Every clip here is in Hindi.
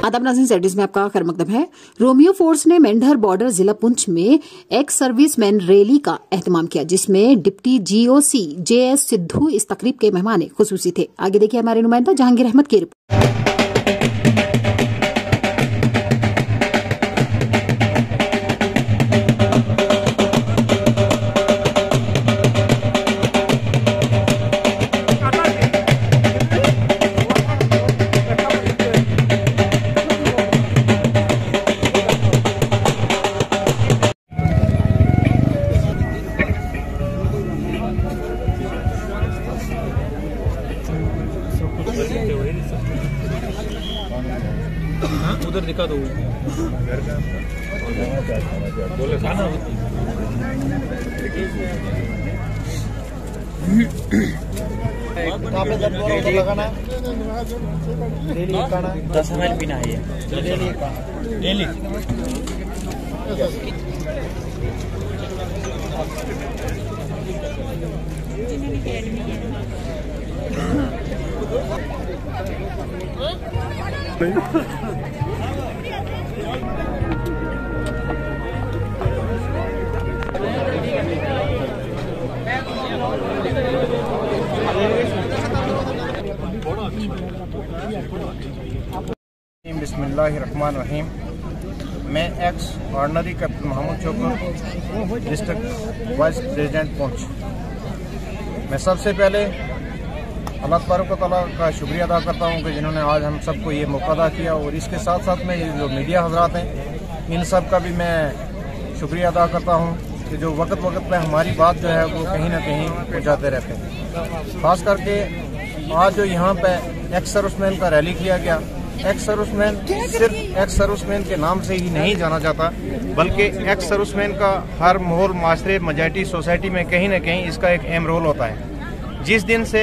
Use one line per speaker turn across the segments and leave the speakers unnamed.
आदाब नाज़रीन, सेटिस में आपका खैर मकदम है। रोमियो फोर्स ने मेंढर बॉर्डर जिला पुंछ में एक्स सर्विसमैन रैली का एहतमाम किया, जिसमें डिप्टी जीओसी जेएस सिद्धू इस तकरीब के मेहमान खुसूसी थे। आगे देखिए हमारे नुमाइंदा जहांगीर अहमद की रिपोर्ट।
उधर दिखा दो बोले खाना लगाना 10 ml पीना है डेली। बिस्मिल्लाहिर्रहमानिर्रहीम। मैं एक्स ऑर्डिनरी कैप्टन मोहम्मद चौकर, डिस्ट्रिक्ट वाइस प्रेसिडेंट पुंछ। मैं सबसे पहले अल्लाह तबारक व तआला का शुक्रिया अदा करता हूँ कि जिन्होंने आज हम सबको ये मौका अदा किया, और इसके साथ साथ में ये जो मीडिया हजरात हैं इन सब का भी मैं शुक्रिया अदा करता हूँ कि जो वक्त पे हमारी बात जो है वो कहीं ना कहीं पहुँचाते रहते हैं। खास करके आज जो यहाँ पे एक्स सर्विसमैन का रैली किया गया, एक्स सर्विसमैन सिर्फ एक्स सर्विसमैन के नाम से ही नहीं जाना जाता, बल्कि एक्स सर्विसमैन का हर माहौल, माशरे, मेजॉरिटी, सोसाइटी में कहीं ना कहीं इसका एक अहम रोल होता है। जिस दिन से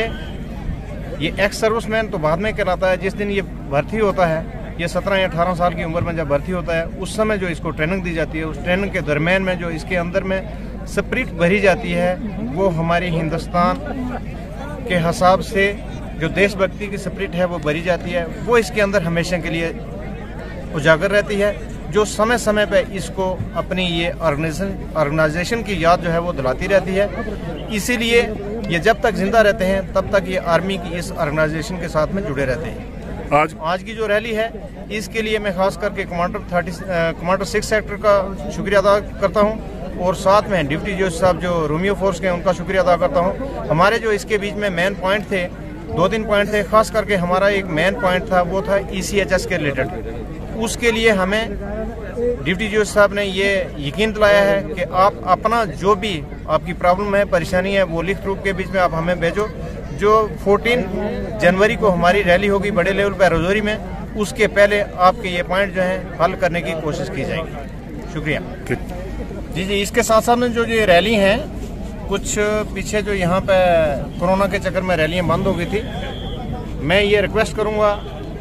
ये एक्स सर्विसमैन तो बाद में कहलाता है, जिस दिन ये भर्ती होता है, ये 17 या 18 साल की उम्र में जब भर्ती होता है, उस समय जो इसको ट्रेनिंग दी जाती है, उस ट्रेनिंग के दरमियान में जो इसके अंदर में स्पिरिट भरी जाती है, वो हमारी हिंदुस्तान के हिसाब से जो देशभक्ति की स्पिरिट है वो भरी जाती है, वो इसके अंदर हमेशा के लिए उजागर रहती है, जो समय समय पे इसको अपनी ये ऑर्गेनाइजेशन की याद जो है वो दिलाती रहती है। इसीलिए ये जब तक जिंदा रहते हैं तब तक ये आर्मी की इस ऑर्गेनाइजेशन के साथ में जुड़े रहते हैं। आज की जो रैली है, इसके लिए मैं खास करके कमांडर 6 सेक्टर का शुक्रिया अदा करता हूं, और साथ में डिप्टी जीओसी साहब जो रोमियो फोर्स के, उनका शुक्रिया अदा करता हूं। हमारे जो इसके बीच में मेन पॉइंट थे, 2-3 पॉइंट थे। खास करके हमारा एक मेन पॉइंट था, वो था ECHS के रिलेटेड। उसके लिए हमें डिप्टी जीओसी साहब ने ये यकीन दिलाया है कि आप अपना जो भी आपकी प्रॉब्लम है, परेशानी है, वो लिखित रूप के बीच में आप हमें भेजो। जो 14 जनवरी को हमारी रैली होगी बड़े लेवल पर रजौरी में, उसके पहले आपके ये पॉइंट जो हैं हल करने की कोशिश की जाएगी। शुक्रिया जी। इसके साथ साथ में जो ये रैली हैं, कुछ पीछे जो यहाँ पे कोरोना के चक्कर में रैलियाँ बंद हो गई थी, मैं ये रिक्वेस्ट करूँगा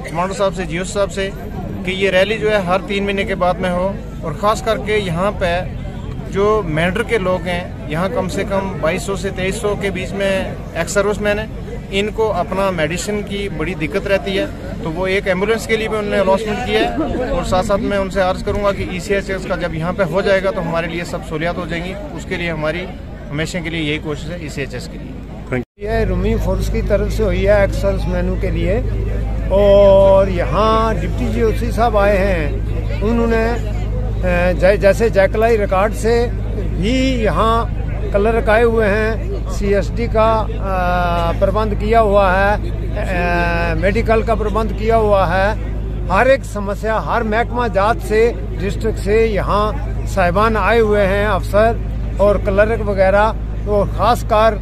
कमांडर साहब से, जीओसी साहब से, कि ये रैली जो है हर 3 महीने के बाद में हो। और ख़ास करके यहाँ पे जो मेंढर के लोग हैं, यहाँ कम से कम 2200 से 2300 के बीच में एक्स सर्विसमैन हैं, इनको अपना मेडिसिन की बड़ी दिक्कत रहती है, तो वो एक एम्बुलेंस के लिए भी उन्होंने अलॉटमेंट किया है। और साथ साथ मैं उनसे अर्ज़ करूँगा कि ECHS का जब यहाँ पे हो जाएगा तो हमारे लिए सब सहूलियात हो जाएंगी। उसके लिए हमारी हमेशा के लिए यही कोशिश है ECHS के लिए।
यह रोमियो फोर्स की तरफ से हुई है एक्स सर्विसमैनों के लिए, और यहाँ डिप्टी जीओसी साहब आए हैं, उन्होंने जैसे जैकलाई रिकॉर्ड से भी यहाँ कलर रखाए हुए हैं, CSD का प्रबंध किया हुआ है, मेडिकल का प्रबंध किया हुआ है। हर एक समस्या, हर महकमा जात से, डिस्ट्रिक्ट से यहाँ साहिबान आए हुए हैं, अफसर और क्लर्क वगैरह। तो खासकर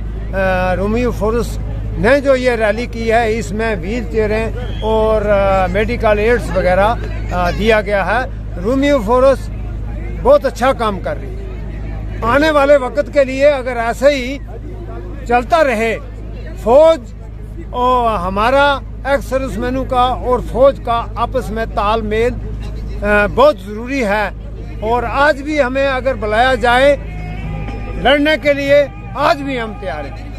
रोमियो फोर्स ने जो ये रैली की है, इसमें व्हील चेयरें और मेडिकल एड्स वगैरह दिया गया है। रोमियो फोर्स बहुत अच्छा काम कर रही है। आने वाले वक्त के लिए अगर ऐसे ही चलता रहे, फौज और हमारा एक्स सर्विसमैनों का और फौज का आपस में तालमेल बहुत जरूरी है। और आज भी हमें अगर बुलाया जाए लड़ने के लिए, आज भी हम तैयार हैं।